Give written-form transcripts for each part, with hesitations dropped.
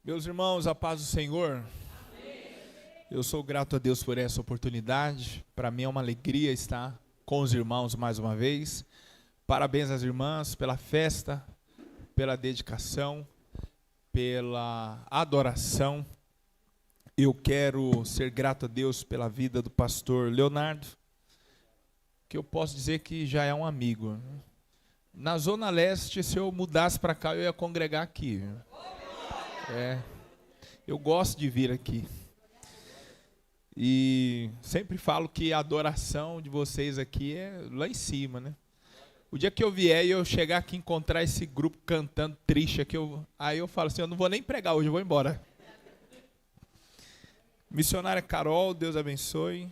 Meus irmãos, a paz do Senhor. Eu sou grato a Deus por essa oportunidade. Para mim é uma alegria estar com os irmãos mais uma vez. Parabéns às irmãs pela festa, pela dedicação, pela adoração. Eu quero ser grato a Deus pela vida do pastor Leonardo, que eu posso dizer que já é um amigo. Na Zona Leste, se eu mudasse para cá, eu ia congregar aqui. Eu gosto de vir aqui. E sempre falo que a adoração de vocês aqui é lá em cima, né? O dia que eu vier e eu chegar aqui e encontrar esse grupo cantando triste aqui, aí eu falo assim, eu não vou nem pregar hoje, eu vou embora. Missionária Carol, Deus abençoe.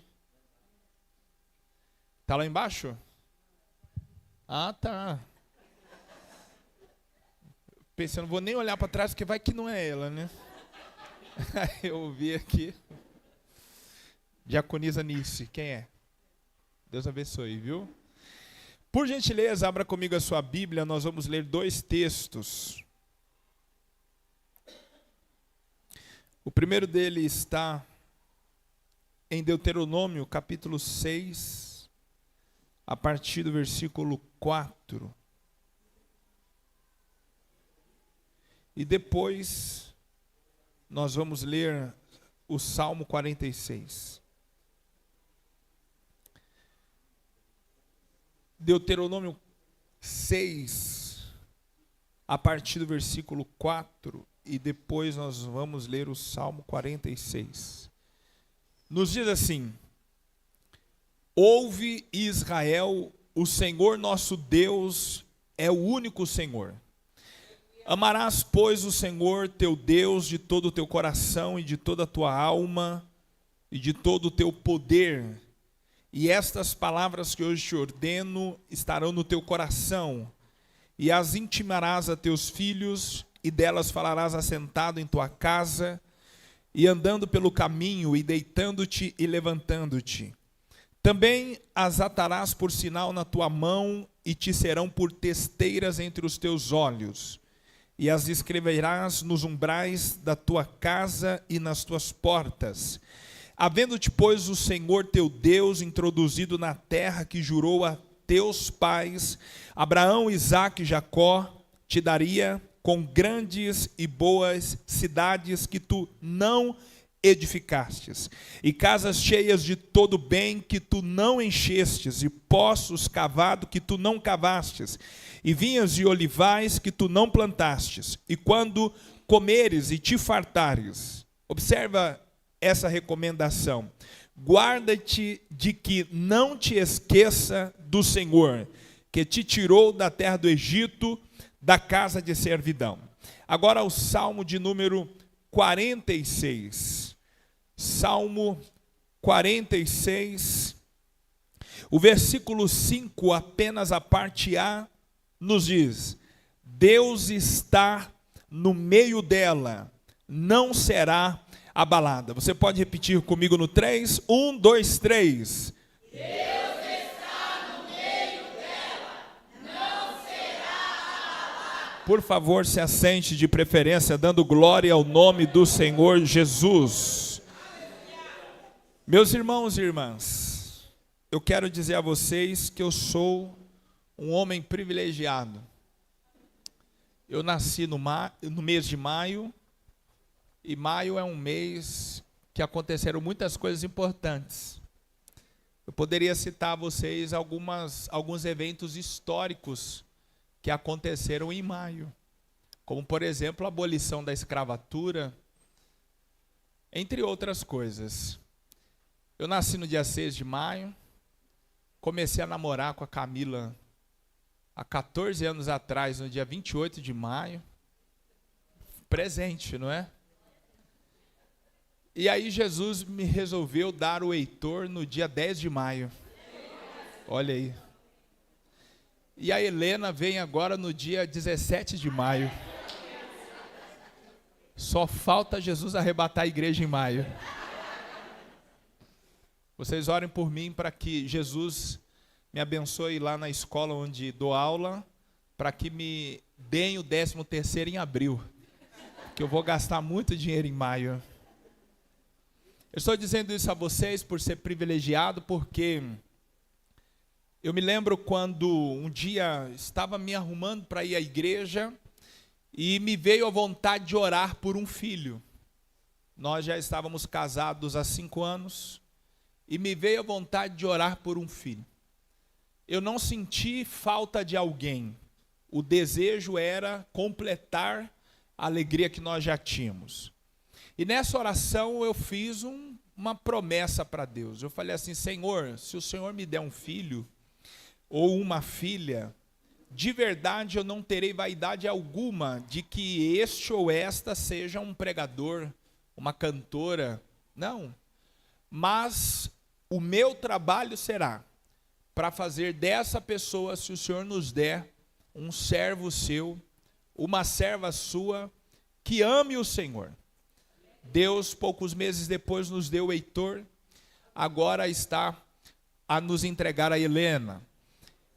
Tá lá embaixo? Ah, tá. Pensei, eu não vou nem olhar para trás, porque vai que não é ela, né? Aí eu vi aqui. Diaconisa Nice, quem é? Deus abençoe, viu? Por gentileza, abra comigo a sua Bíblia, nós vamos ler dois textos. O primeiro dele está em Deuteronômio, capítulo 6, a partir do versículo 4. E depois nós vamos ler o Salmo 46. Deuteronômio 6, a partir do versículo 4, e depois nós vamos ler o Salmo 46. Nos diz assim: Ouve, Israel, o Senhor nosso Deus é o único Senhor. Amarás, pois, o Senhor teu Deus de todo o teu coração e de toda a tua alma e de todo o teu poder. E estas palavras que hoje te ordeno estarão no teu coração, e as intimarás a teus filhos, e delas falarás assentado em tua casa, e andando pelo caminho, e deitando-te e levantando-te. Também as atarás por sinal na tua mão, e te serão por testeiras entre os teus olhos. E as escreverás nos umbrais da tua casa e nas tuas portas. Havendo-te, pois, o Senhor teu Deus introduzido na terra que jurou a teus pais, Abraão, Isaque e Jacó, te daria com grandes e boas cidades que tu não edificastes, e casas cheias de todo bem que tu não enchestes, e poços cavados que tu não cavastes, e vinhas e olivais que tu não plantastes. E quando comeres e te fartares, observa essa recomendação, guarda-te de que não te esqueça do Senhor, que te tirou da terra do Egito, da casa de servidão. Agora o Salmo de número 46. Salmo 46, o versículo 5, apenas a parte A, nos diz: Deus está no meio dela, não será abalada. Você pode repetir comigo no 3? 1, 2, 3. Deus está no meio dela, não será abalada. Por favor, se assente, de preferência, dando glória ao nome do Senhor Jesus. Meus irmãos e irmãs, eu quero dizer a vocês que eu sou um homem privilegiado. Eu nasci no mês de maio, e maio é um mês que aconteceram muitas coisas importantes. Eu poderia citar a vocês alguns eventos históricos que aconteceram em maio, como, por exemplo, a abolição da escravatura, entre outras coisas. Eu nasci no dia 6 de maio, comecei a namorar com a Camila há 14 anos atrás, no dia 28 de maio. Presente, não é? E aí Jesus me resolveu dar o Heitor no dia 10 de maio. Olha aí. E a Helena vem agora no dia 17 de maio. Só falta Jesus arrebatar a igreja em maio. Vocês orem por mim para que Jesus me abençoe lá na escola onde dou aula, para que me deem o 13º em abril. que eu vou gastar muito dinheiro em maio. Eu estou dizendo isso a vocês por ser privilegiado, porque eu me lembro quando um dia estava me arrumando para ir à igreja e me veio a vontade de orar por um filho. Nós já estávamos casados há 5 anos e me veio a vontade de orar por um filho. Eu não senti falta de alguém. O desejo era completar a alegria que nós já tínhamos. E nessa oração eu fiz uma promessa para Deus. Eu falei assim: Senhor, se o Senhor me der um filho ou uma filha, de verdade eu não terei vaidade alguma de que este ou esta seja um pregador, uma cantora. Não. Mas o meu trabalho será para fazer dessa pessoa, se o Senhor nos der, um servo seu, uma serva sua, que ame o Senhor. Deus, poucos meses depois, nos deu o Heitor, agora está a nos entregar a Helena.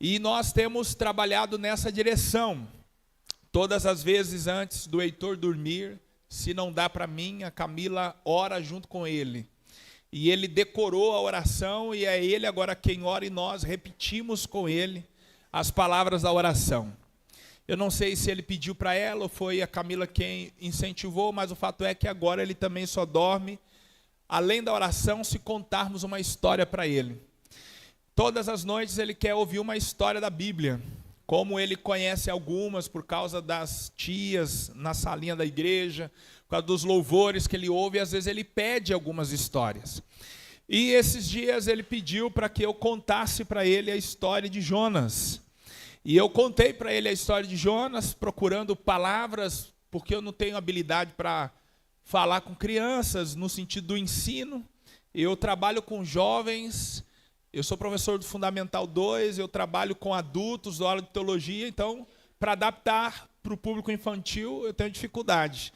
E nós temos trabalhado nessa direção. Todas as vezes antes do Heitor dormir, se não dá para mim, a Camila ora junto com ele. E ele decorou a oração e é ele agora quem ora e nós repetimos com ele as palavras da oração. Eu não sei se ele pediu para ela ou foi a Camila quem incentivou, mas o fato é que agora ele também só dorme, além da oração, se contarmos uma história para ele. Todas as noites ele quer ouvir uma história da Bíblia, como ele conhece algumas por causa das tias na salinha da igreja, por causa dos louvores que ele ouve, e às vezes ele pede algumas histórias. E esses dias ele pediu para que eu contasse para ele a história de Jonas. E eu contei para ele a história de Jonas, procurando palavras, porque eu não tenho habilidade para falar com crianças, no sentido do ensino. Eu trabalho com jovens, eu sou professor do Fundamental 2, eu trabalho com adultos, dou aula de teologia, então, para adaptar para o público infantil, eu tenho dificuldade.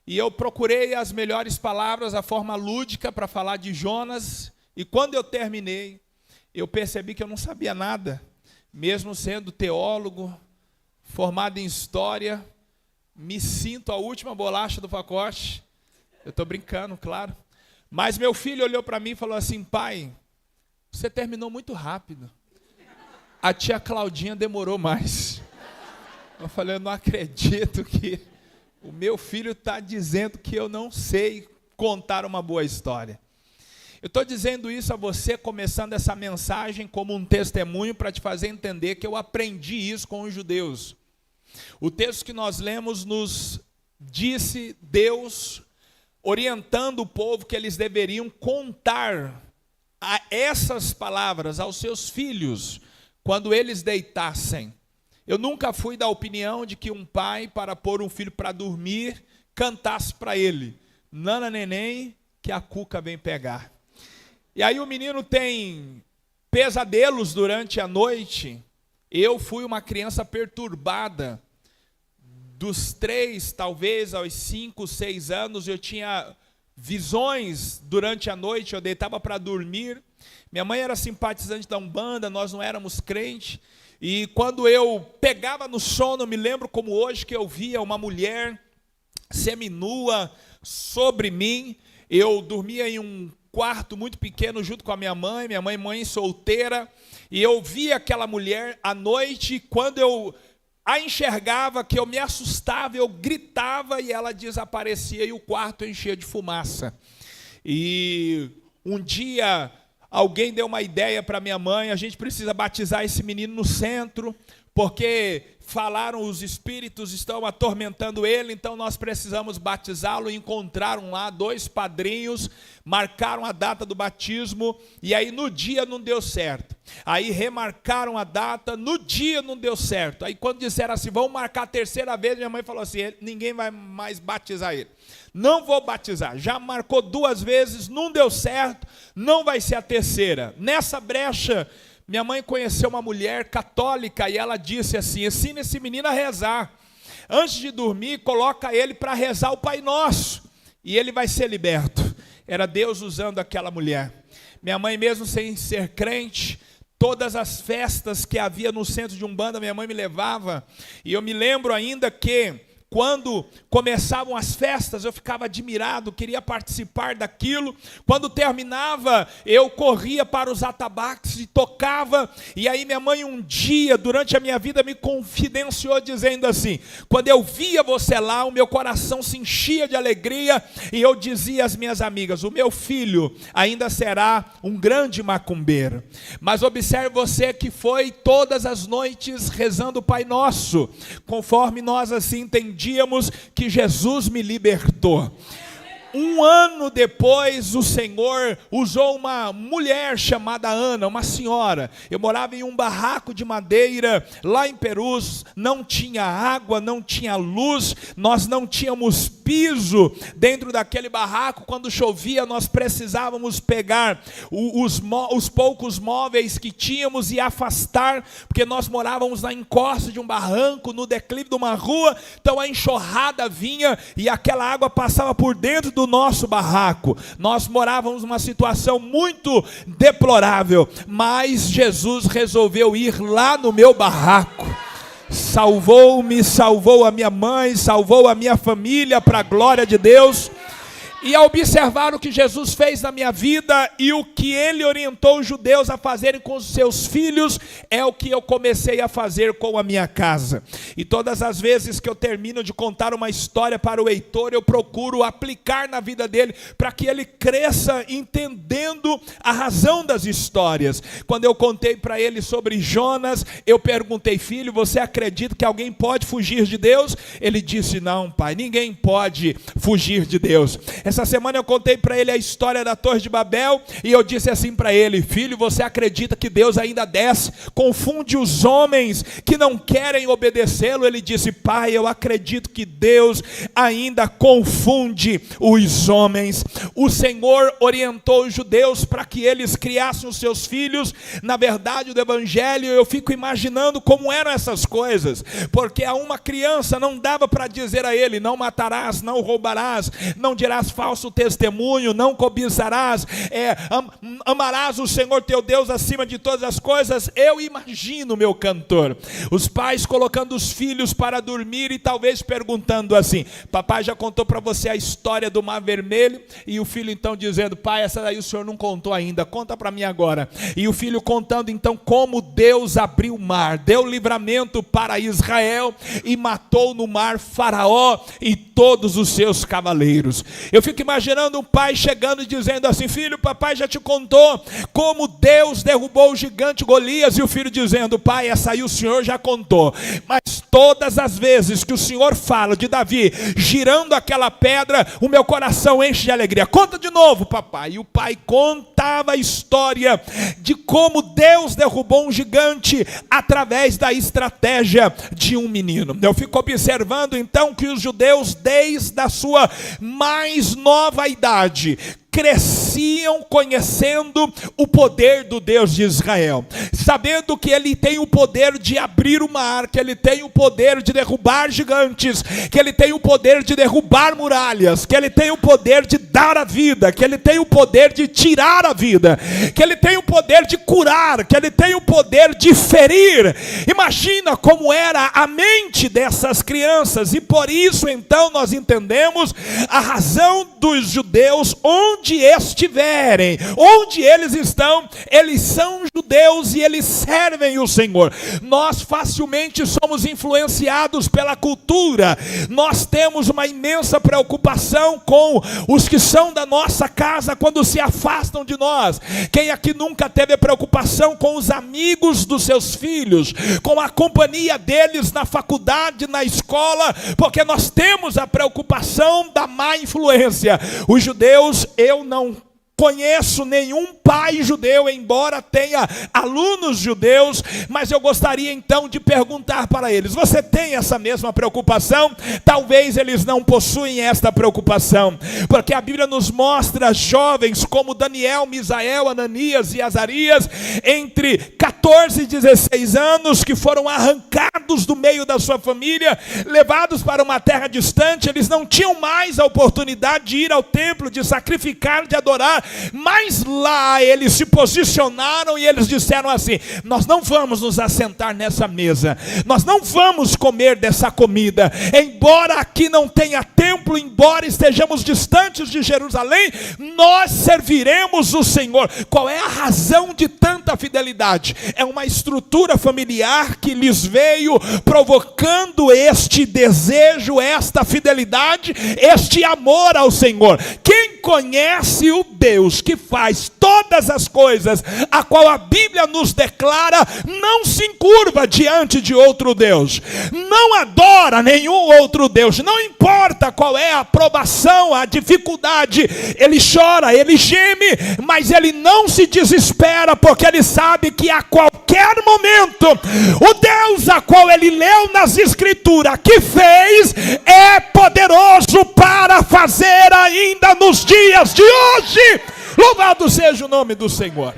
E eu procurei as melhores palavras, a forma lúdica para falar de Jonas, e quando eu terminei, eu percebi que eu não sabia nada. Mesmo sendo teólogo, formado em história, me sinto a última bolacha do pacote. Eu estou brincando, claro. Mas meu filho olhou para mim e falou assim: pai, você terminou muito rápido. A tia Claudinha demorou mais. Eu falei: eu não acredito que o meu filho está dizendo que eu não sei contar uma boa história. Eu estou dizendo isso a você, começando essa mensagem como um testemunho para te fazer entender que eu aprendi isso com os judeus. O texto que nós lemos nos disse Deus orientando o povo que eles deveriam contar essas palavras aos seus filhos quando eles deitassem. Eu nunca fui da opinião de que um pai, para pôr um filho para dormir, cantasse para ele: nana neném, que a cuca vem pegar. E aí o menino tem pesadelos durante a noite. Eu fui uma criança perturbada. Dos 3, talvez, aos 5, 6 anos, eu tinha visões durante a noite, eu deitava para dormir. Minha mãe era simpatizante da Umbanda, nós não éramos crentes. E quando eu pegava no sono, eu me lembro como hoje que eu via uma mulher seminua sobre mim. Eu dormia em um quarto muito pequeno junto com a minha mãe solteira, e eu via aquela mulher à noite. Quando eu a enxergava, que eu me assustava, eu gritava e ela desaparecia e o quarto enchia de fumaça. E um dia alguém deu uma ideia para minha mãe: a gente precisa batizar esse menino no centro, porque falaram os espíritos estão atormentando ele, então nós precisamos batizá-lo. Encontraram lá 2 padrinhos, marcaram a data do batismo, e aí no dia não deu certo. Aí remarcaram a data, no dia não deu certo. Aí quando disseram assim: vamos marcar a 3ª vez, minha mãe falou assim: ninguém vai mais batizar ele. Não vou batizar, já marcou 2 vezes, não deu certo, não vai ser a 3ª. Nessa brecha, minha mãe conheceu uma mulher católica e ela disse assim: ensina esse menino a rezar. Antes de dormir, coloca ele para rezar o Pai Nosso e ele vai ser liberto. Era Deus usando aquela mulher. Minha mãe, mesmo sem ser crente, todas as festas que havia no centro de Umbanda, minha mãe me levava. E eu me lembro ainda que Quando começavam as festas, eu ficava admirado, queria participar daquilo. Quando terminava, eu corria para os atabaques e tocava. E aí minha mãe um dia, durante a minha vida, me confidenciou dizendo assim: quando eu via você lá, o meu coração se enchia de alegria. E eu dizia às minhas amigas: o meu filho ainda será um grande macumbeiro. Mas observe você que foi todas as noites rezando o Pai Nosso, conforme nós assim entendíamos que Jesus me libertou. Um ano depois, o Senhor usou uma mulher chamada Ana, uma senhora. Eu morava em um barraco de madeira, lá em Perus, não tinha água, não tinha luz, nós não tínhamos piso dentro daquele barraco. Quando chovia, nós precisávamos pegar os poucos móveis que tínhamos e afastar, porque nós morávamos na encosta de um barranco, no declive de uma rua. Então a enxurrada vinha e aquela água passava por dentro do nosso barraco. Nós morávamos numa situação muito deplorável, mas Jesus resolveu ir lá no meu barraco. Salvou-me, salvou a minha mãe, salvou a minha família, para a glória de Deus. E ao observar o que Jesus fez na minha vida e o que ele orientou os judeus a fazerem com os seus filhos, é o que eu comecei a fazer com a minha casa. E todas as vezes que eu termino de contar uma história para o Heitor, eu procuro aplicar na vida dele, para que ele cresça entendendo a razão das histórias. Quando eu contei para ele sobre Jonas, eu perguntei: filho, você acredita que alguém pode fugir de Deus? Ele disse: não, pai, ninguém pode fugir de Deus. Essa semana eu contei para ele a história da Torre de Babel, e eu disse assim para ele: filho, você acredita que Deus ainda desce, confunde os homens que não querem obedecê-lo? Ele disse: pai, eu acredito que Deus ainda confunde os homens. O Senhor orientou os judeus para que eles criassem os seus filhos na verdade do Evangelho. Eu fico imaginando como eram essas coisas, porque a uma criança não dava para dizer a ele: não matarás, não roubarás, não dirás falso testemunho, não cobiçarás, amarás o Senhor teu Deus acima de todas as coisas. Eu imagino, meu cantor, os pais colocando os filhos para dormir e talvez perguntando assim: papai já contou para você a história do Mar Vermelho? E o filho então dizendo: pai, essa daí o senhor não contou ainda, conta para mim agora. E o filho contando então como Deus abriu o mar, deu livramento para Israel e matou no mar Faraó e todos os seus cavaleiros. Eu fico imaginando um pai chegando e dizendo assim: filho, papai já te contou como Deus derrubou o gigante Golias. E o filho dizendo: pai, essa aí o senhor já contou, mas todas as vezes que o senhor fala de Davi girando aquela pedra, o meu coração enche de alegria. Conta de novo, papai. E o pai contava a história de como Deus derrubou um gigante através da estratégia de um menino. Eu fico observando então que os judeus, desde a sua mais nova idade, cresciam conhecendo o poder do Deus de Israel, sabendo que ele tem o poder de abrir o mar, que ele tem o poder de derrubar gigantes, que ele tem o poder de derrubar muralhas, que ele tem o poder de dar a vida, que ele tem o poder de tirar a vida, que ele tem o poder de curar, que ele tem o poder de ferir. Imagina como era a mente dessas crianças. E por isso então nós entendemos a razão dos judeus, onde estiverem, onde eles estão, eles são judeus e eles servem o Senhor. Nós facilmente somos influenciados pela cultura. Nós temos uma imensa preocupação com os que são da nossa casa quando se afastam de nós. Quem aqui nunca teve preocupação com os amigos dos seus filhos, com a companhia deles na faculdade, na escola? Porque nós temos a preocupação da má influência. Os judeus, eu não conheço nenhum pai judeu, embora tenha alunos judeus, mas eu gostaria então de perguntar para eles: você tem essa mesma preocupação? Talvez eles não possuem esta preocupação, porque a Bíblia nos mostra jovens como Daniel, Misael, Ananias e Azarias, entre 14 e 16 anos, que foram arrancados do meio da sua família, levados para uma terra distante. Eles não tinham mais a oportunidade de ir ao templo, de sacrificar, de adorar, Mas lá eles se posicionaram e eles disseram assim: nós não vamos nos assentar nessa mesa, nós não vamos comer dessa comida, embora aqui não tenha templo, embora estejamos distantes de Jerusalém, nós serviremos o Senhor. Qual é a razão de tanta fidelidade? É uma estrutura familiar que lhes veio provocando este desejo, esta fidelidade, este amor ao Senhor. Quem conhece o Deus que faz todas as coisas, a qual a Bíblia nos declara, não se encurva diante de outro Deus, não adora nenhum outro Deus, não importa qual é a provação, a dificuldade, ele chora, ele geme, mas ele não se desespera, porque ele sabe que a qualquer momento, o Deus a qual ele leu nas Escrituras, que fez, é poderoso para fazer ainda nos dias de hoje. Louvado seja o nome do Senhor.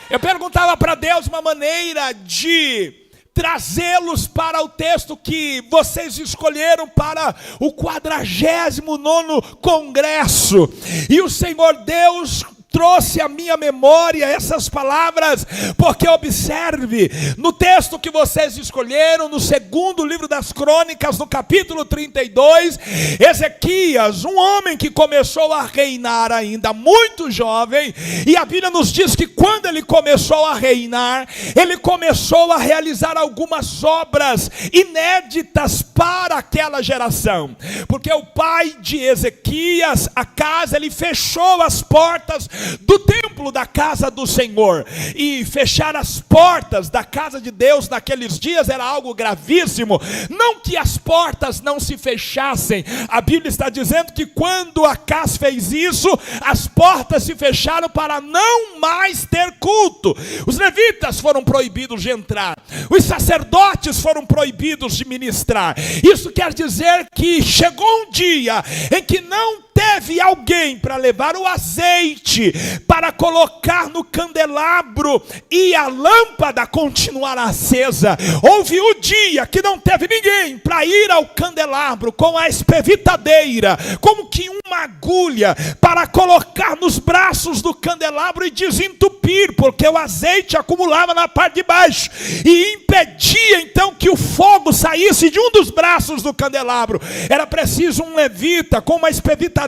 Eu perguntava para Deus uma maneira de trazê-los para o texto que vocês escolheram para o 49º Congresso. E o Senhor Deus trouxe à minha memória essas palavras, porque observe, no texto que vocês escolheram, no 2º livro das Crônicas, no capítulo 32, Ezequias, um homem que começou a reinar ainda muito jovem, e a Bíblia nos diz que quando ele começou a reinar, ele começou a realizar algumas obras inéditas para aquela geração, porque o pai de Ezequias, Acás, ele fechou as portas do templo da casa do Senhor, e fechar as portas da casa de Deus naqueles dias era algo gravíssimo. Não que as portas não se fechassem, a Bíblia está dizendo que quando Acás fez isso, as portas se fecharam para não mais ter culto. Os levitas foram proibidos de entrar, os sacerdotes foram proibidos de ministrar. Isso quer dizer que chegou um dia em que não teve alguém para levar o azeite, para colocar no candelabro e a lâmpada continuar acesa. Houve o dia que não teve ninguém para ir ao candelabro com a espevitadeira, como que uma agulha, para colocar nos braços do candelabro e desentupir, porque o azeite acumulava na parte de baixo e impedia então que o fogo saísse de um dos braços do candelabro. Era preciso um levita com uma espevitadeira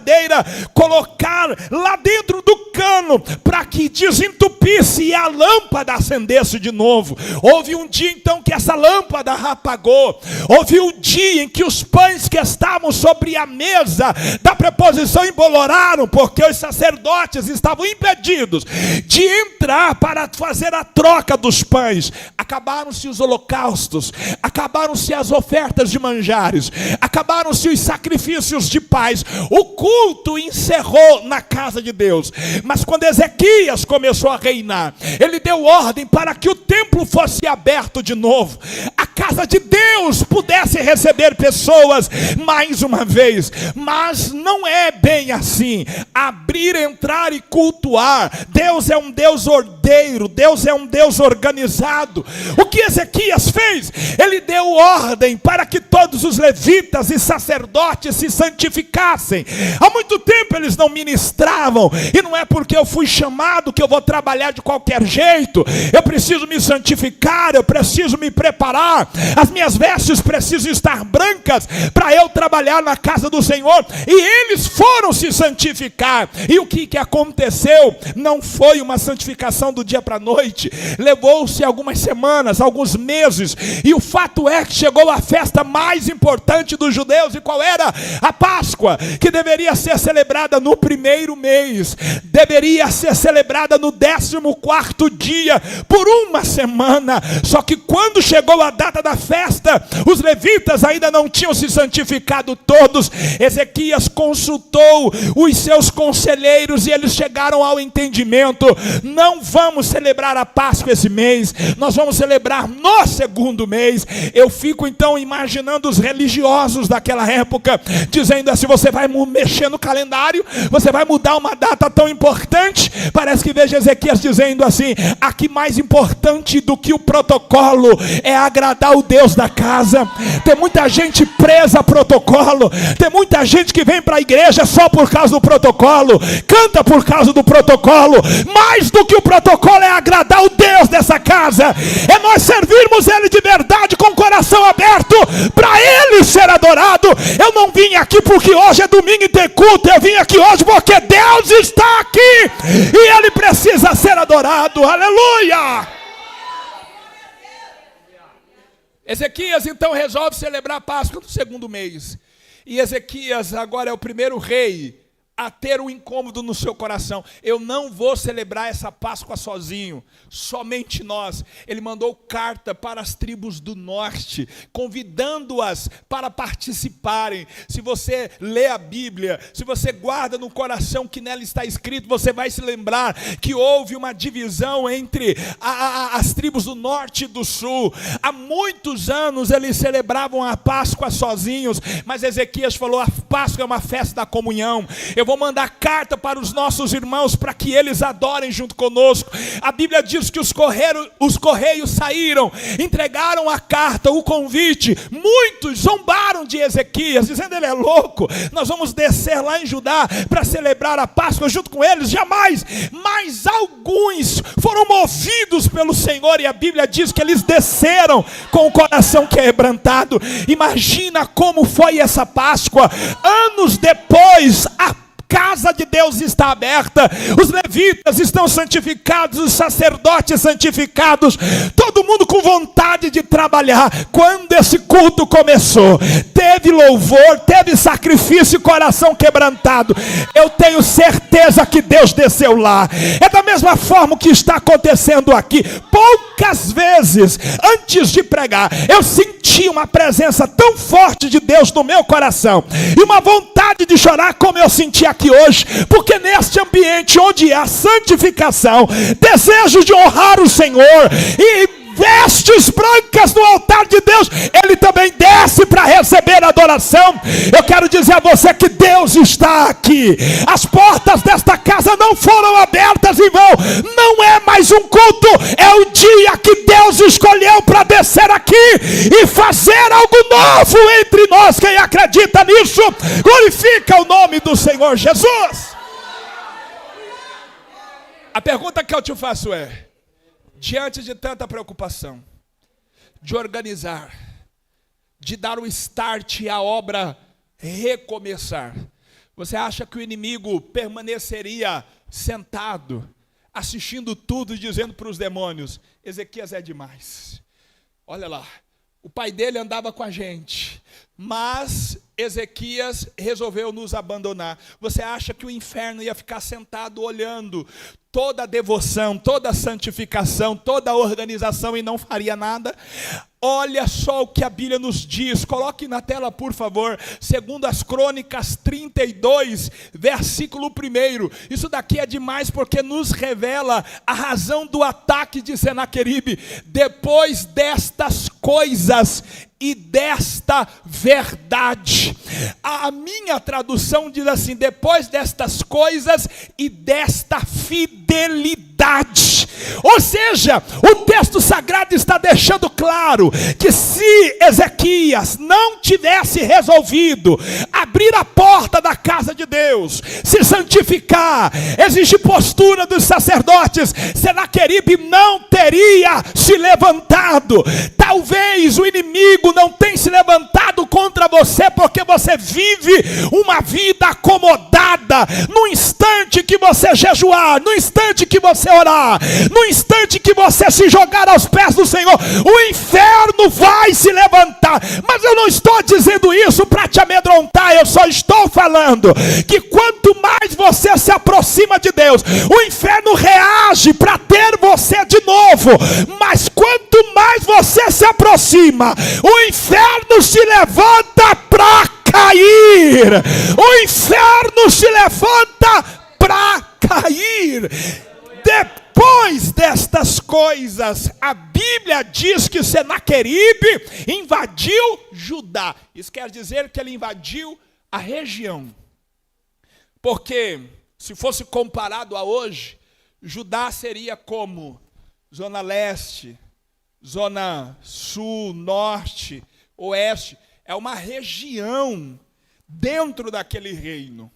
colocar lá dentro do cano para que desentupisse e a lâmpada acendesse de novo. Houve um dia então que essa lâmpada apagou. Houve um dia em que os pães que estavam sobre a mesa da preposição emboloraram, porque os sacerdotes estavam impedidos de entrar para fazer a troca dos pães. Acabaram-se os holocaustos, acabaram-se as ofertas de manjares, acabaram-se os sacrifícios de paz. O culto encerrou na casa de Deus. Mas quando Ezequias começou a reinar, ele deu ordem para que o templo fosse aberto de novo, a casa de Deus pudesse receber pessoas mais uma vez. Mas não é bem assim. Abrir, entrar e cultuar. Deus é um Deus ordeiro, Deus é um Deus organizado. O que Ezequias fez? Ele deu ordem para que todos os levitas e sacerdotes se santificassem. Há muito tempo eles não ministravam, e não é porque eu fui chamado que eu vou trabalhar de qualquer jeito. Eu preciso me santificar, eu preciso me preparar, as minhas vestes precisam estar brancas para eu trabalhar na casa do Senhor. E eles foram se santificar. E o que aconteceu? Não foi uma santificação do dia para a noite, levou-se algumas semanas, alguns meses, e o fato é que chegou a festa mais importante dos judeus. E qual era? A Páscoa, que deveria ser celebrada no primeiro mês, deveria ser celebrada no 14º dia, por uma semana. Só que quando chegou a data da festa, os levitas ainda não tinham se santificado todos. Ezequias consultou os seus conselheiros e eles chegaram ao entendimento: não vamos vamos celebrar a Páscoa esse mês, nós vamos celebrar no segundo mês. Eu fico então imaginando os religiosos daquela época, dizendo assim: você vai mexer no calendário, você vai mudar uma data tão importante. Parece que vejo Ezequias dizendo assim: aqui mais importante do que o protocolo é agradar o Deus da casa. Tem muita gente presa a protocolo, tem muita gente que vem para a igreja só por causa do protocolo, canta por causa do protocolo. Mais do que o protocolo é agradar o Deus dessa casa, é nós servirmos Ele de verdade, com o coração aberto, para Ele ser adorado. Eu não vim aqui porque hoje é domingo e tem culto, eu vim aqui hoje porque Deus está aqui e Ele precisa ser adorado. Aleluia! Ezequias então resolve celebrar a Páscoa no segundo mês. E Ezequias agora é o primeiro rei a ter um incômodo no seu coração. Eu não vou celebrar essa Páscoa sozinho, somente nós. Ele mandou carta para as tribos do norte, convidando-as para participarem. Se você lê a Bíblia, se você guarda no coração que nela está escrito, você vai se lembrar que houve uma divisão entre as tribos do norte e do sul. Há muitos anos eles celebravam a Páscoa sozinhos, mas Ezequias falou: a Páscoa é uma festa da comunhão. Eu vou mandar carta para os nossos irmãos para que eles adorem junto conosco. A Bíblia diz que os correios saíram, entregaram a carta, o convite. Muitos zombaram de Ezequias, dizendo: ele é louco, nós vamos descer lá em Judá para celebrar a Páscoa junto com eles. Jamais. Mas alguns foram movidos pelo Senhor, e a Bíblia diz que eles desceram com o coração quebrantado. Imagina como foi essa Páscoa. Anos depois, a casa de Deus está aberta, os levitas estão santificados, os sacerdotes santificados, todo mundo com vontade de trabalhar. Quando esse culto começou, teve louvor, teve sacrifício e coração quebrantado. Eu tenho certeza que Deus desceu lá. É da mesma forma que está acontecendo aqui. Poucas vezes antes de pregar eu senti uma presença tão forte de Deus no meu coração e uma vontade de chorar como eu senti aqui hoje, porque neste ambiente onde há santificação, desejo de honrar o Senhor e vestes brancas no altar de Deus, Ele também desce para receber adoração. Eu quero dizer a você que Deus está aqui. As portas desta casa não foram abertas em vão. Não é mais um culto, é o dia que Deus escolheu para descer aqui e fazer algo novo entre nós. Quem acredita nisso, glorifica o nome do Senhor Jesus. A pergunta que eu te faço é: diante de tanta preocupação, de organizar, de dar o start e a obra recomeçar, você acha que o inimigo permaneceria sentado, assistindo tudo e dizendo para os demônios: Ezequias é demais? Olha lá, o pai dele andava com a gente, mas Ezequias resolveu nos abandonar. Você acha que o inferno ia ficar sentado olhando toda a devoção, toda a santificação, toda a organização e não faria nada? Olha só o que a Bíblia nos diz. Coloque na tela, por favor, segundo as Crônicas 32, versículo 1. Isso daqui é demais porque nos revela a razão do ataque de Senaqueribe. Depois destas coisas e desta verdade. A minha tradução diz assim: depois destas coisas e desta fidelidade. Ou seja, o texto sagrado está deixando claro que se Ezequias não tivesse resolvido abrir a porta da casa de Deus, se santificar, exigir postura dos sacerdotes, Senaqueribe não teria se levantado. Talvez o inimigo não tenha se levantado contra você porque você vive uma vida acomodada. No instante que você jejuar, no instante que você orar, no instante que você se jogar aos pés do Senhor, o inferno vai se levantar. Mas eu não estou dizendo isso para te amedrontar, eu só estou falando que quanto mais você se aproxima de Deus, o inferno reage para ter você de novo. Mas quanto mais você se aproxima, o inferno se levanta para cair. O inferno se levanta para cair. Depois destas coisas, a Bíblia diz que Senaqueribe invadiu Judá. Isso quer dizer que ele invadiu a região. Porque, se fosse comparado a hoje, Judá seria como Zona Leste, Zona Sul, Norte, Oeste. É uma região dentro daquele reino.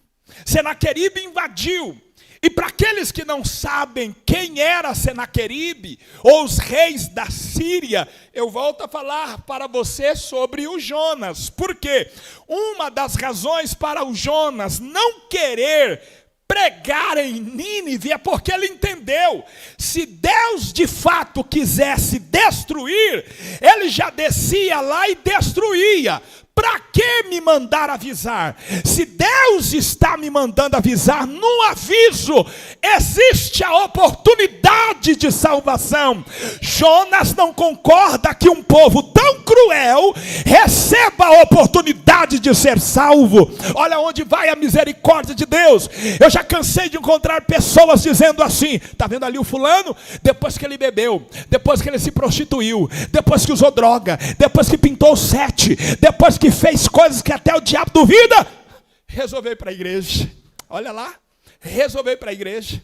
Senaqueribe invadiu. E para aqueles que não sabem quem era Senaqueribe, ou os reis da Síria, eu volto a falar para você sobre o Jonas. Por quê? Uma das razões para o Jonas não querer pregar em Nínive é porque ele entendeu, se Deus de fato quisesse destruir, ele já descia lá e destruía. Para que me mandar avisar? Se Deus está me mandando avisar, no aviso existe a oportunidade de salvação. Jonas não concorda que um povo tão cruel receba a oportunidade de ser salvo. Olha onde vai a misericórdia de Deus. Eu já cansei de encontrar pessoas dizendo assim: está vendo ali o fulano? Depois que ele bebeu, depois que ele se prostituiu, depois que usou droga, depois que pintou 7, depois que fez coisas que até o diabo duvida, resolveu ir para a igreja. Olha lá, resolveu ir para a igreja.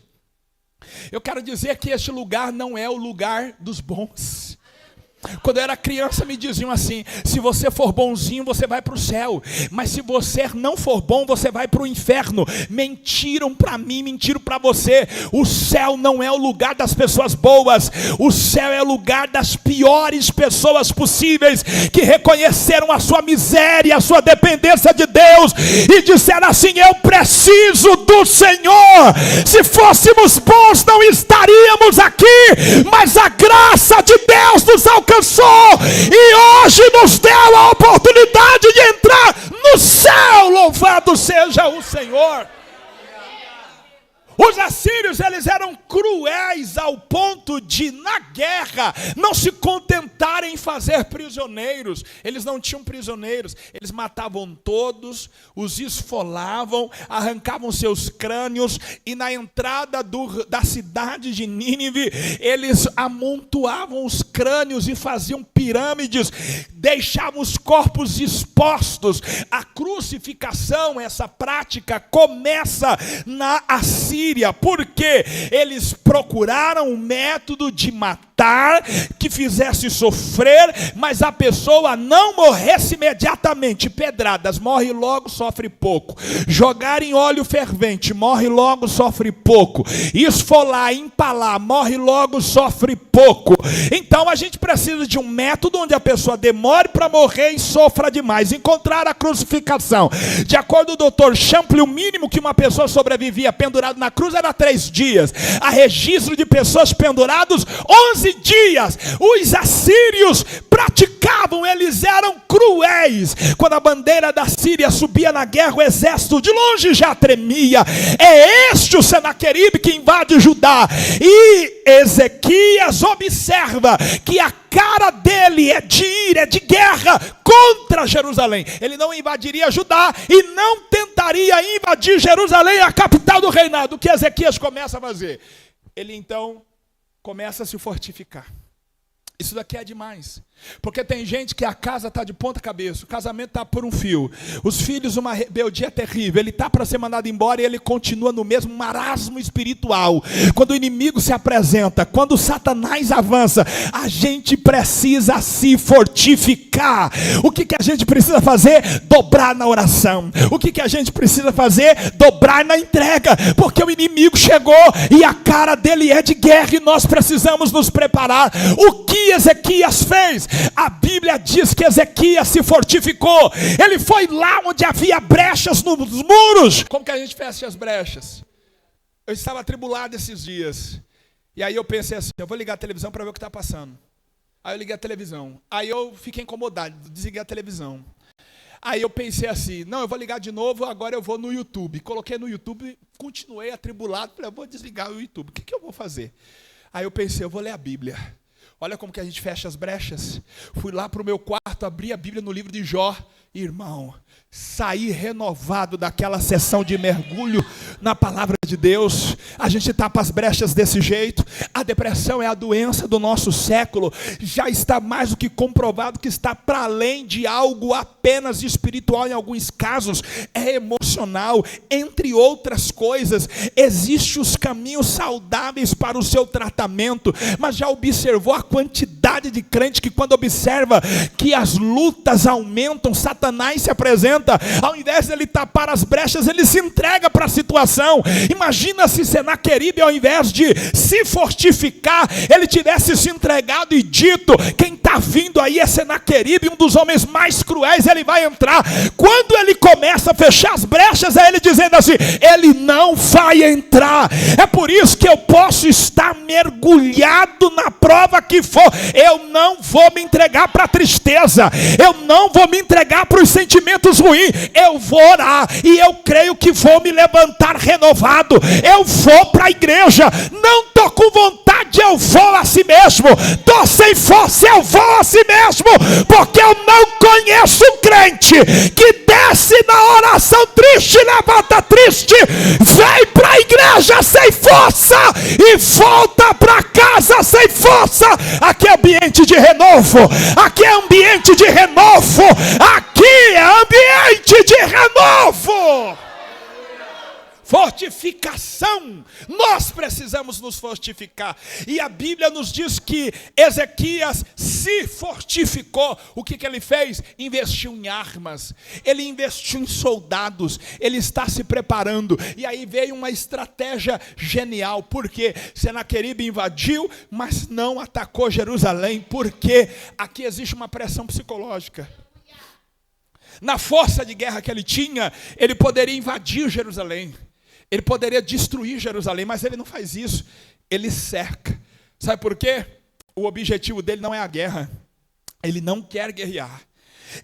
Eu quero dizer que este lugar não é o lugar dos bons. Quando eu era criança me diziam assim: se você for bonzinho você vai para o céu, mas se você não for bom você vai para o inferno. Mentiram para mim, mentiram para você. O céu não é o lugar das pessoas boas, o céu é o lugar das piores pessoas possíveis, que reconheceram a sua miséria, a sua dependência de Deus, e disseram assim: eu preciso do Senhor. Se fôssemos bons não estaríamos aqui, mas a graça de Deus nos alcançou e hoje nos deu a oportunidade de entrar no céu. Louvado seja o Senhor. Os assírios, eles eram cruéis ao ponto de, na guerra, não se contentarem em fazer prisioneiros. Eles não tinham prisioneiros, eles matavam todos, os esfolavam, arrancavam seus crânios, e na entrada da cidade de Nínive, eles amontoavam os crânios e faziam pirâmides, deixavam os corpos expostos. A crucificação, essa prática, começa na Assíria, porque eles procuraram um método de matar que fizesse sofrer, mas a pessoa não morresse imediatamente. Pedradas, morre logo, sofre pouco. Jogar em óleo fervente, morre logo, sofre pouco. Esfolar, empalar, morre logo, sofre pouco. Então a gente precisa de um método onde a pessoa demore para morrer e sofra demais. Encontrar a crucificação. De acordo com o Dr. Champlin, o mínimo que uma pessoa sobrevivia pendurado na cruz era 3 dias. Há registro de pessoas penduradas 11 dias. Os assírios praticavam, eles eram cruéis. Quando a bandeira da Síria subia na guerra, o exército de longe já tremia. É este o Senaqueribe que invade Judá. E Ezequias observa que a cara dele é de ira, é de guerra contra Jerusalém. Ele não invadiria Judá e não tentaria invadir Jerusalém, a capital do reinado. O que Ezequias começa a fazer? Ele então começa a se fortificar. Isso daqui é demais. Porque tem gente que a casa está de ponta cabeça, o casamento está por um fio, os filhos uma rebeldia terrível, ele está para ser mandado embora e ele continua no mesmo marasmo espiritual. Quando o inimigo se apresenta, quando Satanás avança, a gente precisa se fortificar. O que a gente precisa fazer? Dobrar na oração. O que a gente precisa fazer? Dobrar na entrega, porque o inimigo chegou e a cara dele é de guerra e nós precisamos nos preparar. O que Ezequias fez? A Bíblia diz que Ezequias se fortificou. Ele foi lá onde havia brechas nos muros. Como que a gente fecha as brechas? Eu estava atribulado esses dias. E aí eu pensei assim: eu vou ligar a televisão para ver o que está passando. Aí eu liguei a televisão. Aí eu fiquei incomodado, desliguei a televisão. Aí eu pensei assim: não, eu vou ligar de novo, agora eu vou no YouTube. Coloquei no YouTube, continuei atribulado. Falei: eu vou desligar o YouTube. O que eu vou fazer? Aí eu pensei: eu vou ler a Bíblia. Olha como que a gente fecha as brechas. Fui lá para o meu quarto, quarto, abri a Bíblia no livro de Jó, irmão, saí renovado daquela sessão de mergulho na palavra de Deus. A gente tapa as brechas desse jeito. A depressão é a doença do nosso século. Já está mais do que comprovado que está para além de algo apenas espiritual, em alguns casos é emocional, entre outras coisas. Existem os caminhos saudáveis para o seu tratamento, mas já observou a quantidade de crente que, quando observa que as lutas aumentam, Satanás se apresenta, ao invés de ele tapar as brechas, ele se entrega para a situação. Imagina se Senaqueribe, ao invés de se fortificar, ele tivesse se entregado e dito: quem está vindo aí é Senaqueribe, um dos homens mais cruéis, ele vai entrar. Quando ele começa a fechar as brechas, é ele dizendo assim: ele não vai entrar. É por isso que eu posso estar mergulhado na prova que for, eu não vou me entregar para a tristeza, eu não vou me entregar para os sentimentos ruim, eu vou orar e eu creio que vou me levantar renovado. Eu vou para a igreja, não estou com vontade, eu vou a si mesmo. Estou sem força, eu vou a si mesmo, porque eu não conheço um crente que desce na oração triste, levanta triste, vem para a igreja sem força e volta para casa sem força. Aqui é ambiente de renovo, aqui é ambiente de renovo, aqui é ambiente de renovo. Fortificação, nós precisamos nos fortificar, e a Bíblia nos diz que Ezequias se fortificou. O que ele fez? Investiu em armas, ele investiu em soldados, ele está se preparando, e aí veio uma estratégia genial, porque Senaqueribe invadiu, mas não atacou Jerusalém, porque aqui existe uma pressão psicológica. Na força de guerra que ele tinha, ele poderia invadir Jerusalém, ele poderia destruir Jerusalém, mas ele não faz isso, ele cerca. Sabe por quê? O objetivo dele não é a guerra, ele não quer guerrear,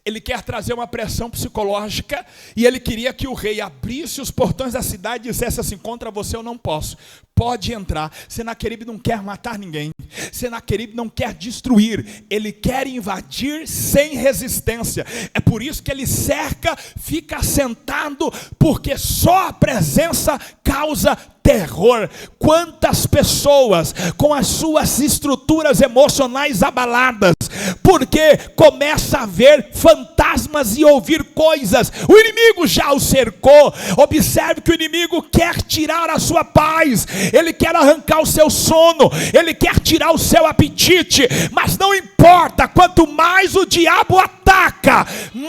ele quer trazer uma pressão psicológica, e ele queria que o rei abrisse os portões da cidade e dissesse assim: contra você eu não posso, pode entrar. Senaqueribe não quer matar ninguém, Senaqueribe não quer destruir, ele quer invadir sem resistência. É por isso que ele cerca, fica sentado, porque só a presença causa terror. Quantas pessoas com as suas estruturas emocionais abaladas, porque começa a ver fantasmas e ouvir coisas. O inimigo já o cercou. Observe que o inimigo quer tirar a sua paz, ele quer arrancar o seu sono, ele quer tirar o seu apetite, mas não importa, quanto mais o diabo ataca,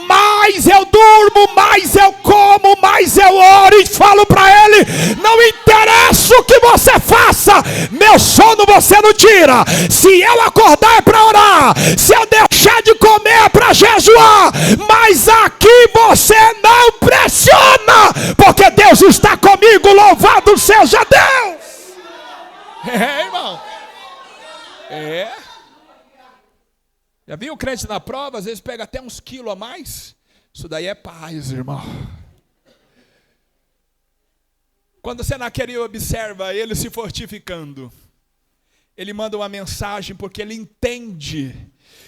mais eu durmo, mais eu como, mais eu oro e falo para ele: não interessa o que você faça, meu sono você não tira. Se eu acordar é para orar, se eu deixar de comer é para jejuar, mas aqui você não pressiona, porque Deus está comigo, louvado seja Deus. Irmão, já viu o crente na prova, às vezes pega até uns quilos a mais? Isso daí é paz, irmão. Quando Senaqueribe observa ele se fortificando, ele manda uma mensagem, porque ele entende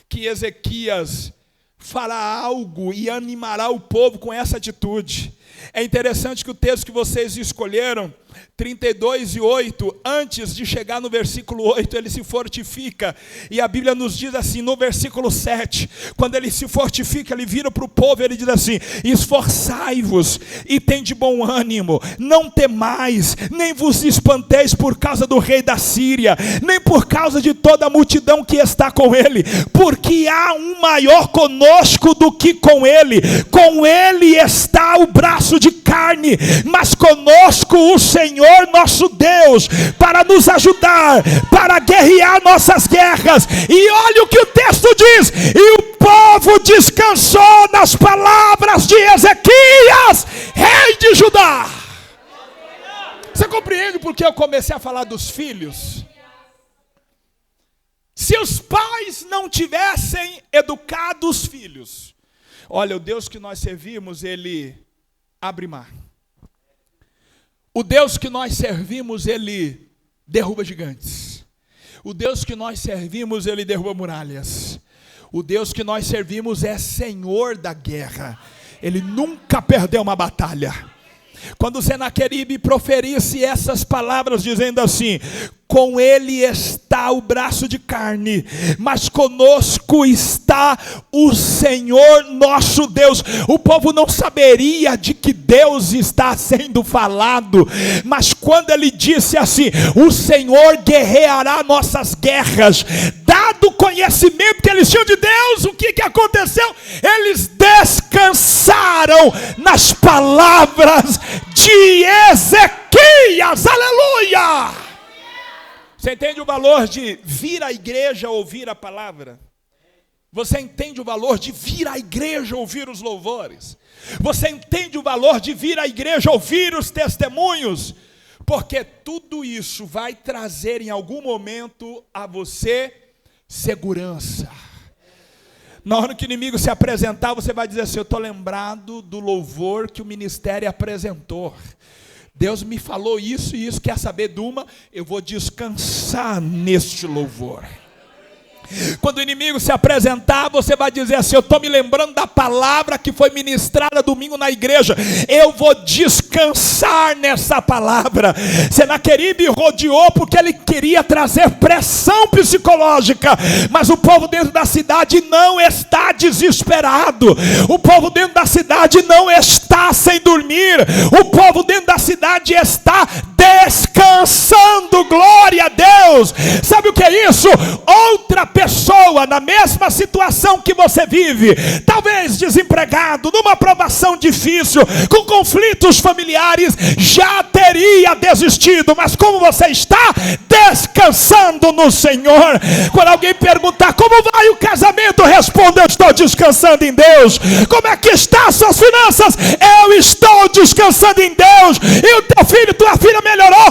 que Ezequias fará algo e animará o povo com essa atitude. É interessante que o texto que vocês escolheram, 32:8, antes de chegar no versículo 8, ele se fortifica, e a Bíblia nos diz assim, no versículo 7, quando ele se fortifica, ele vira para o povo, ele diz assim: esforçai-vos e tende bom ânimo, não temais, nem vos espanteis por causa do rei da Síria, nem por causa de toda a multidão que está com ele, porque há um maior conosco do que com ele está o braço de carne, mas conosco o Senhor nosso Deus, para nos ajudar, para guerrear nossas guerras. E olha o que o texto diz: e o povo descansou nas palavras de Ezequias, rei de Judá. Você compreende por que eu comecei a falar dos filhos? Se os pais não tivessem educado os filhos, olha, o Deus que nós servimos, ele abre mar. O Deus que nós servimos, ele derruba gigantes. O Deus que nós servimos, ele derruba muralhas. O Deus que nós servimos é Senhor da guerra. Ele nunca perdeu uma batalha. Quando Senaqueribe proferisse essas palavras dizendo assim: com ele está o braço de carne, mas conosco está o Senhor nosso Deus. O povo não saberia de que Deus está sendo falado, mas quando ele disse assim: o Senhor guerreará nossas guerras, dado o conhecimento que eles tinham de Deus, o que aconteceu? Eles descansaram nas palavras de Ezequias. Aleluia! Você entende o valor de vir à igreja ouvir a palavra? Você entende o valor de vir à igreja ouvir os louvores? Você entende o valor de vir à igreja ouvir os testemunhos? Porque tudo isso vai trazer em algum momento a você segurança. Na hora que o inimigo se apresentar, você vai dizer assim: eu estou lembrado do louvor que o ministério apresentou. Deus me falou isso e isso, quer saber de uma? Eu vou descansar neste louvor. Quando o inimigo se apresentar, você vai dizer assim: eu estou me lembrando da palavra que foi ministrada domingo na igreja. Eu vou descansar nessa palavra. Senaqueribe rodeou porque ele queria trazer pressão psicológica. Mas o povo dentro da cidade não está desesperado. O povo dentro da cidade não está sem dormir. O povo dentro da cidade está descansando. Glória a Deus. Sabe o que é isso? Outra pessoa na mesma situação que você vive, talvez desempregado, numa provação difícil, com conflitos familiares, já teria desistido. Mas como você está descansando no Senhor, quando alguém perguntar como vai o casamento, responda: eu estou descansando em Deus. Como é que está as suas finanças? Eu estou descansando em Deus. E o teu filho, tua filha melhorou?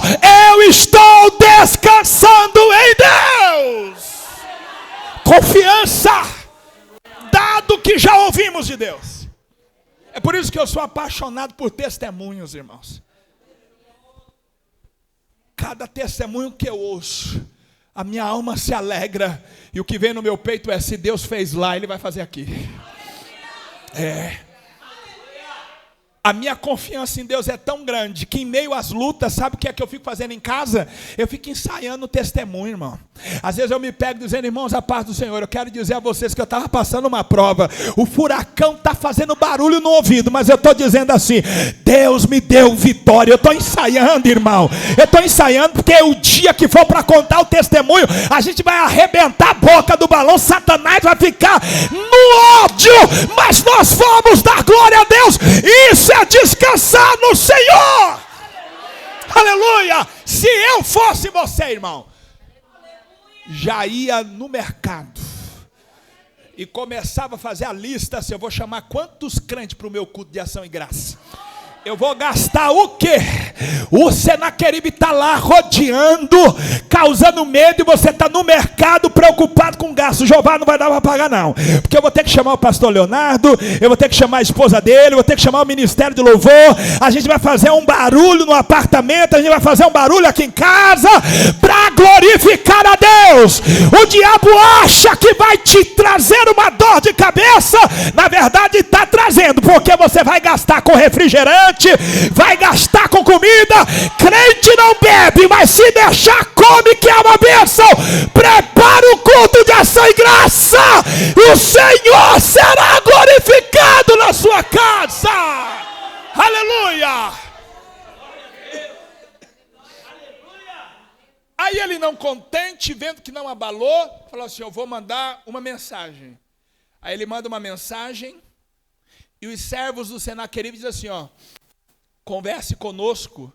Eu estou descansando em Deus. Confiança, dado que já ouvimos de Deus. É por isso que eu sou apaixonado por testemunhos, irmãos. Cada testemunho que eu ouço, a minha alma se alegra. E o que vem no meu peito é: se Deus fez lá, Ele vai fazer aqui. A minha confiança em Deus é tão grande que em meio às lutas, sabe o que é que eu fico fazendo em casa? Eu fico ensaiando o testemunho, irmão. Às vezes eu me pego dizendo: irmãos, a paz do Senhor, eu quero dizer a vocês que eu estava passando uma prova. O furacão está fazendo barulho no ouvido, mas eu estou dizendo assim: Deus me deu vitória. Eu estou ensaiando, irmão. Eu estou ensaiando porque o dia que for para contar o testemunho, a gente vai arrebentar a boca do balão. Satanás vai ficar no ódio, mas nós vamos dar glória a Deus. Isso é descansar no Senhor. Aleluia. Se eu fosse você, irmão, já ia no mercado e começava a fazer a lista assim: eu vou chamar quantos crentes para o meu culto de ação e graça? Eu vou gastar o quê? O Senaqueribe está lá rodeando, causando medo, e você está no mercado preocupado com gasto. Jeová não vai dar para pagar não, porque eu vou ter que chamar o pastor Leonardo, eu vou ter que chamar a esposa dele, eu vou ter que chamar o ministério de louvor. A gente vai fazer um barulho no apartamento, a gente vai fazer um barulho aqui em casa, para glorificar a Deus. O diabo acha que vai te trazer uma dor de cabeça, na verdade está trazendo, porque você vai gastar com refrigerante, vai gastar com comida. Crente não bebe, mas se deixar come, que é uma bênção. Prepara o culto de ação e graça, e o Senhor será glorificado na sua casa. Aleluia. Aí ele, não contente, vendo que não abalou, falou assim: eu vou mandar uma mensagem. Aí ele manda uma mensagem, e os servos do Senaqueribe dizem assim: ó, converse conosco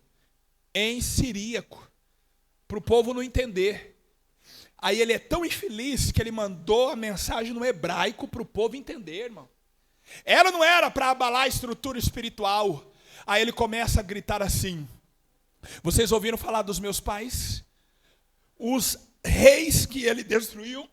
em siríaco, para o povo não entender. Aí ele é tão infeliz que ele mandou a mensagem no hebraico para o povo entender, irmão. Ela não era para abalar a estrutura espiritual. Aí ele começa a gritar assim: vocês ouviram falar dos meus pais? Os reis que ele destruiu,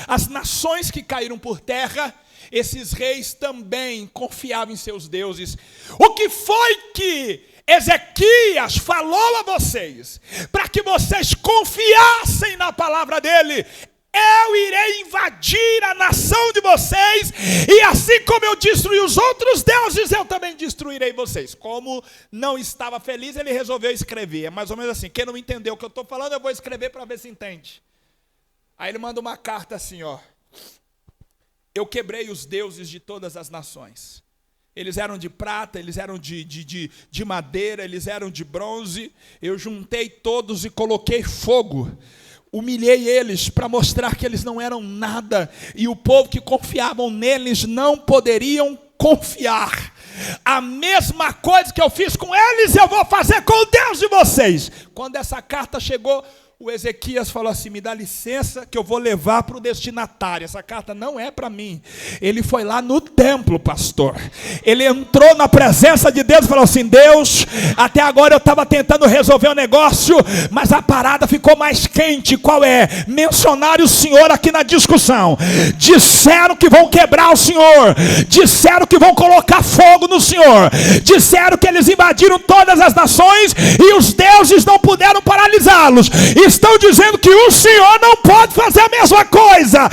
as nações que caíram por terra, esses reis também confiavam em seus deuses. O que foi que Ezequias falou a vocês, para que vocês confiassem na palavra dele? eu irei invadir a nação de vocês, e assim como eu destruí os outros deuses, eu também destruirei vocês. Como não estava feliz, ele resolveu escrever. É mais ou menos assim, quem não entendeu o que eu estou falando, eu vou escrever para ver se entende. Aí ele manda uma carta assim, ó. Eu quebrei os deuses de todas as nações. Eles eram de prata, eles eram de madeira, eles eram de bronze. Eu juntei todos e coloquei fogo. Humilhei eles para mostrar que eles não eram nada. E o povo que confiavam neles não poderiam confiar. A mesma coisa que eu fiz com eles, eu vou fazer com o Deus de vocês. Quando essa carta chegou, o Ezequias falou assim, me dá licença que eu vou levar para o destinatário. Essa carta não é para mim. Ele foi lá no templo, pastor. Ele entrou na presença de Deus e falou assim, Deus, até agora eu estava tentando resolver o negócio, mas a parada ficou mais quente. Qual é? Mencionaram o Senhor aqui na discussão. Disseram que vão quebrar o Senhor. Disseram que vão colocar fogo no Senhor. Disseram que eles invadiram todas as nações e os deuses não puderam paralisá-los. Estão dizendo que o Senhor não pode fazer a mesma coisa.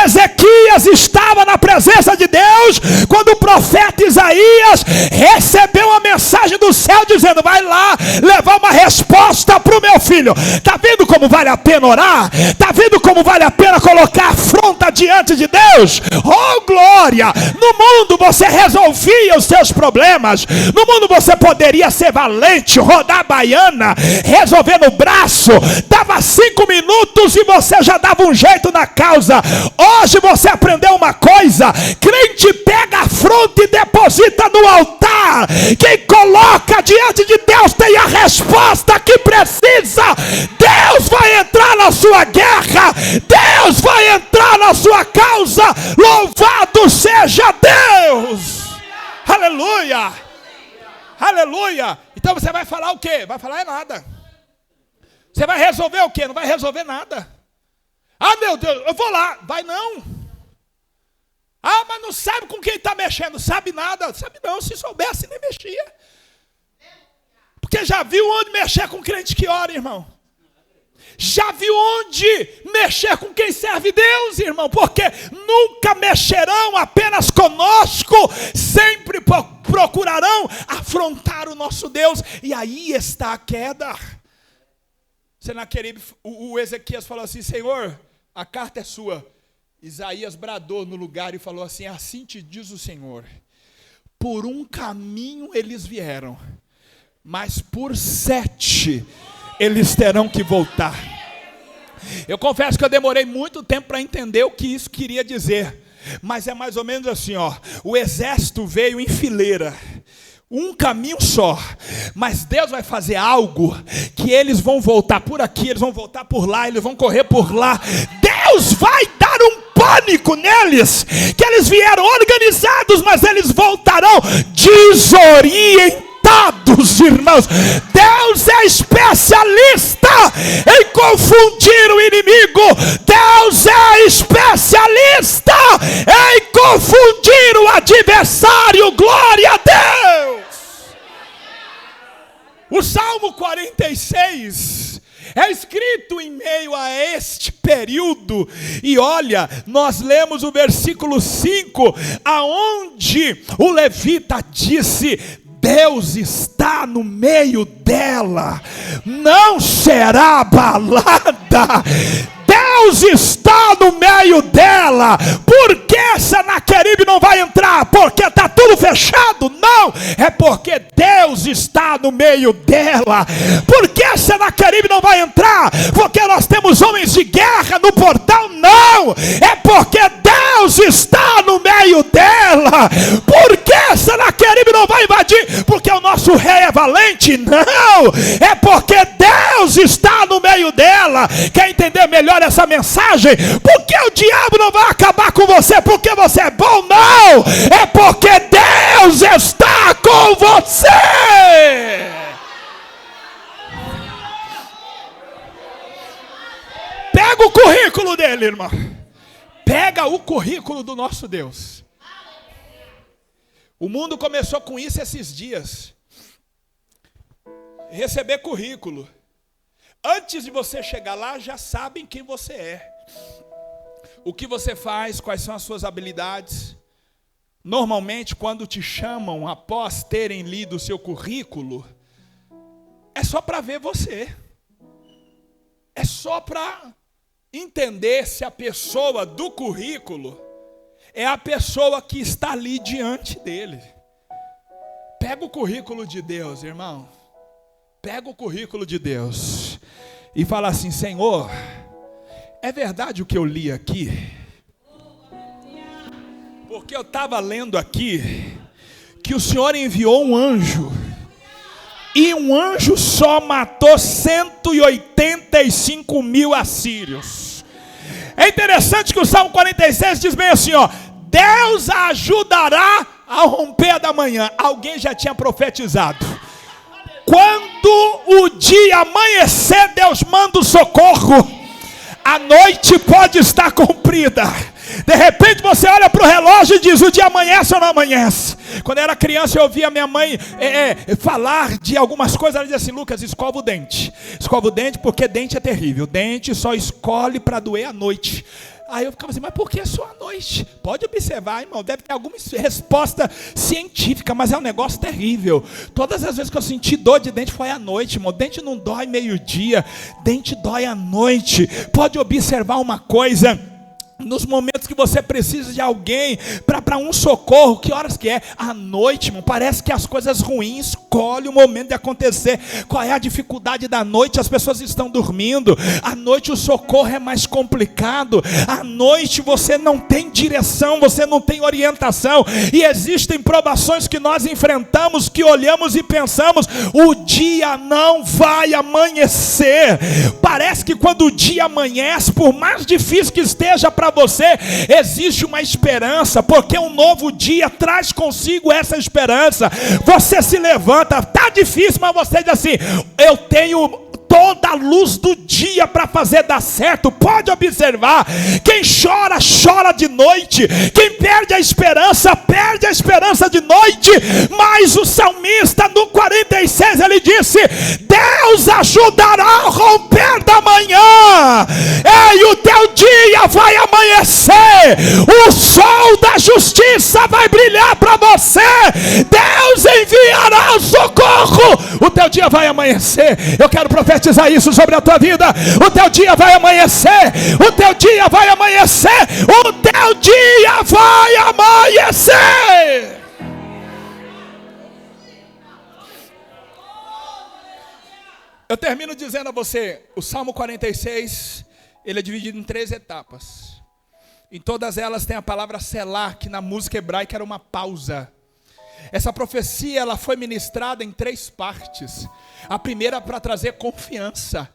Ezequias estava na presença de Deus quando o profeta Isaías recebeu uma mensagem do céu dizendo, vai lá levar uma resposta para o meu filho. Está vendo como vale a pena orar? Está vendo como vale a pena colocar afronta diante de Deus? Oh glória! No mundo você resolvia os seus problemas. No mundo você poderia ser valente, rodar a baiana, resolver no braço. Dava 5 minutos e você já dava um jeito na causa. Hoje você aprendeu uma coisa: crente pega a afronta e deposita no altar. Quem coloca diante de Deus tem a resposta que precisa. Deus vai entrar na sua guerra. Deus vai entrar na sua causa. Louvado seja Deus. Aleluia. Aleluia. Então você vai falar o quê? Vai falar nada. Você vai resolver o quê? Não vai resolver nada. Ah, meu Deus, eu vou lá. Vai não. Ah, mas não sabe com quem está mexendo. Sabe nada. Sabe não, se soubesse nem mexia. Porque já viu onde mexer com crente que ora, irmão. Já viu onde mexer com quem serve Deus, irmão. Porque nunca mexerão apenas conosco. Sempre procurarão afrontar o nosso Deus. E aí está a queda. Senaqueribe, o Ezequias falou assim, Senhor, a carta é sua. Isaías bradou no lugar e falou assim, assim te diz o Senhor, por um caminho eles vieram, mas por 7 eles terão que voltar. Eu confesso que eu demorei muito tempo para entender o que isso queria dizer, mas é mais ou menos assim, ó, o exército veio em fileira, um caminho só, mas Deus vai fazer algo que eles vão voltar por aqui, eles vão voltar por lá, eles vão correr por lá. Deus vai dar um pânico neles, que eles vieram organizados, mas eles voltarão desorientados, irmãos. Deus é especialista em confundir o inimigo. Deus é especialista em confundir o adversário. Glória a Deus. O Salmo 46 é escrito em meio a este período. E olha, nós lemos o versículo 5, aonde o levita disse, Deus está no meio dela, não será abalada. Deus está no meio dela. Por que Senaqueribe não vai entrar? Porque está tudo fechado? Não, é porque Deus está no meio dela. Por que Senaqueribe não vai entrar? Porque nós temos homens de guerra no portão? Não, é porque Deus está no meio dela. Por que Senaqueribe não vai invadir? Porque o nosso rei é valente? Não, é porque Deus está no meio dela. Quer entender melhor essa mensagem? Porque o diabo não vai acabar com você porque você é bom? Não, é porque Deus está com você. Pega o currículo dele, irmão. Pega o currículo do nosso Deus. O mundo começou com isso esses dias. Receber currículo. Antes de você chegar lá, já sabem quem você é. O que você faz? Quais são as suas habilidades? Normalmente, quando te chamam após terem lido o seu currículo, é só para ver você. É só para entender se a pessoa do currículo é a pessoa que está ali diante dele. Pega o currículo de Deus, irmão. Pega o currículo de Deus e fala assim: Senhor, é verdade o que eu li aqui? Porque eu estava lendo aqui que o Senhor enviou um anjo, e um anjo só matou 185 mil assírios. É interessante que o Salmo 46 diz bem assim, ó: Deus a ajudará ao romper da manhã. Alguém já tinha profetizado. Quando o dia amanhecer, Deus manda o socorro. A noite pode estar comprida. De repente você olha para o relógio e diz: o dia amanhece ou não amanhece? Quando eu era criança eu ouvia minha mãe falar de algumas coisas. Ela dizia assim: Lucas, escova o dente. Escova o dente porque dente é terrível. Dente só escolhe para doer à noite. Aí eu ficava assim: mas por que só à noite? Pode observar, irmão, deve ter alguma resposta científica, mas é um negócio terrível. Todas as vezes que eu senti dor de dente foi à noite, irmão. Dente não dói meio-dia, dente dói à noite. Pode observar uma coisa: nos momentos que você precisa de alguém para um socorro, que horas que é? À noite, irmão. Parece que as coisas ruins escolhem o momento de acontecer. Qual é a dificuldade da noite? As pessoas estão dormindo. À noite o socorro é mais complicado. À noite você não tem direção, você não tem orientação. E existem provações que nós enfrentamos, que olhamos e pensamos: o dia não vai amanhecer. Parece que quando o dia amanhece, por mais difícil que esteja para você, existe uma esperança, porque um novo dia traz consigo essa esperança. Você se levanta, está difícil, mas você diz assim: eu tenho toda a luz do dia para fazer dar certo. Pode observar: quem chora, chora de noite. Quem perde a esperança de noite. Mas o salmista no 46 ele disse: Deus ajudará a romper da manhã. E o teu dia vai amanhecer. O sol da justiça vai brilhar para você. Deus enviará o socorro. O teu dia vai amanhecer. Eu quero profetizar isso sobre a tua vida. O teu dia vai amanhecer. O teu dia vai amanhecer. O teu dia vai amanhecer. Eu termino dizendo a você: o Salmo 46, ele é dividido em 3 etapas. Em todas elas tem a palavra selah, que na música hebraica era uma pausa. Essa profecia ela foi ministrada em 3 partes. A primeira para trazer confiança.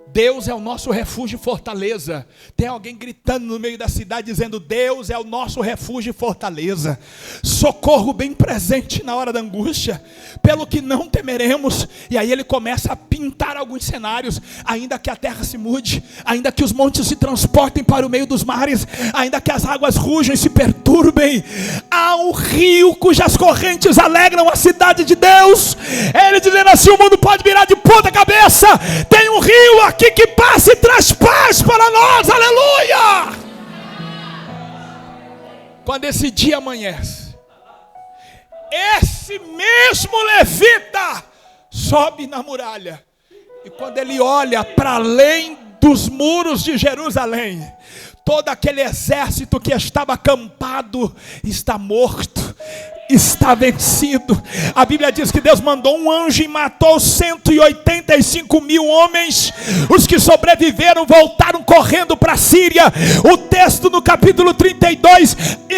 Deus é o nosso refúgio e fortaleza. Tem alguém gritando no meio da cidade dizendo: Deus é o nosso refúgio e fortaleza. Socorro bem presente na hora da angústia. Pelo que não temeremos. E aí ele começa a pintar alguns cenários. Ainda que a terra se mude, ainda que os montes se transportem para o meio dos mares, ainda que as águas rujam e se perturbem, há um rio cujas correntes alegram a cidade de Deus. Ele dizendo assim: o mundo pode virar de ponta cabeça. Tem um rio aqui que passa e traz paz para nós, aleluia. Quando esse dia amanhece, esse mesmo levita sobe na muralha, e quando ele olha para além dos muros de Jerusalém, todo aquele exército que estava acampado está morto, está vencido. A Bíblia diz que Deus mandou um anjo e matou 185 mil homens. Os que sobreviveram voltaram correndo para a Síria. O texto no capítulo 32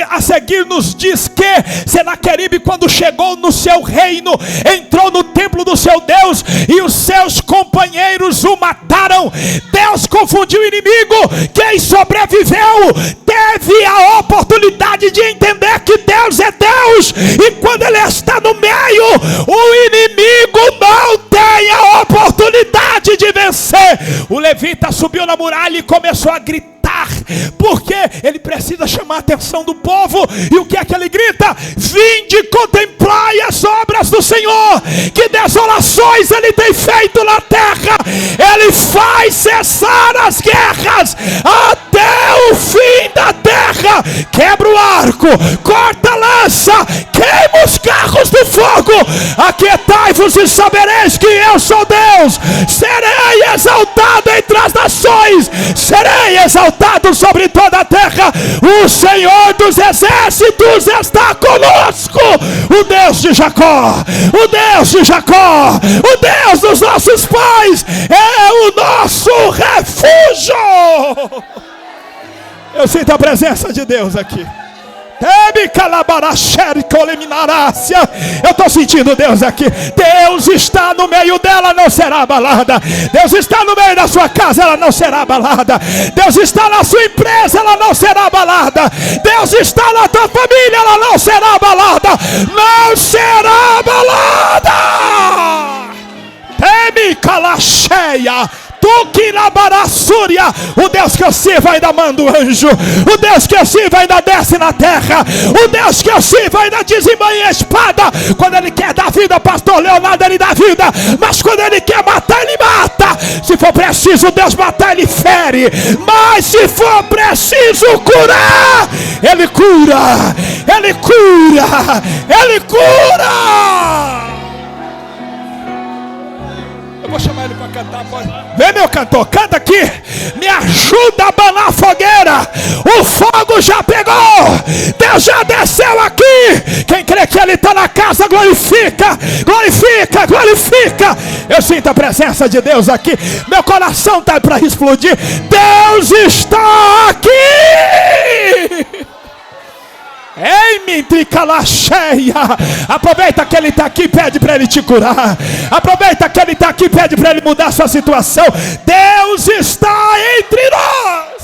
a seguir nos diz que Senaqueribe, quando chegou no seu reino, entrou no templo do seu Deus e os seus companheiros o mataram. Deus confundiu o inimigo. Quem sobreviveu teve a oportunidade de entender que Deus é Deus. E quando ele está no meio, o inimigo não tem a oportunidade capacidade de vencer. O levita subiu na muralha e começou a gritar, porque ele precisa chamar a atenção do povo. E o que é que ele grita? Vinde, contemplai as obras do Senhor, que desolações ele tem feito na terra. Ele faz cessar as guerras até o fim da terra. Quebra o arco, corta a lança, queima os carros do fogo. Aquietai-vos e sabereis que eu sou Deus. Serei exaltado entre as nações, serei exaltado sobre toda a terra. O Senhor dos exércitos está conosco. O Deus de Jacó, o Deus de Jacó, o Deus dos nossos pais é o nosso refúgio. Eu sinto a presença de Deus aqui. Eu estou sentindo Deus aqui. Deus está no meio dela, não será abalada. Deus está no meio da sua casa, ela não será abalada. Deus está na sua empresa, ela não será abalada. Deus está na tua família, ela não será abalada. Não será abalada. Teme calacheia. O Deus que eu sirvo ainda manda o anjo. O Deus que eu sirvo ainda desce na terra. O Deus que eu sirvo ainda desembanha a espada. Quando ele quer dar vida, pastor Leonardo, ele dá vida. Mas quando ele quer matar, ele mata. Se for preciso Deus matar, ele fere. Mas se for preciso curar, ele cura. Ele cura. Ele cura. Eu vou chamar ele para cantar, pode? Vem, meu cantor, canta aqui. Me ajuda a abanar a fogueira. O fogo já pegou. Deus já desceu aqui. Quem crê que ele está na casa, glorifica, glorifica, glorifica. Eu sinto a presença de Deus aqui. Meu coração está para explodir. Deus está aqui. Ei, mintricalacheia. Aproveita que ele está aqui, pede para ele te curar. Aproveita que ele está aqui, pede para ele mudar a sua situação. Deus está entre nós.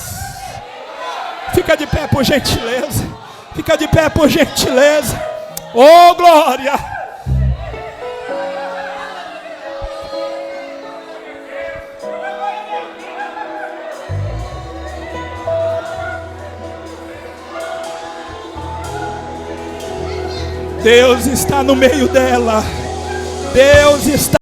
Fica de pé por gentileza. Fica de pé por gentileza. Oh, glória. Deus está no meio dela. Deus está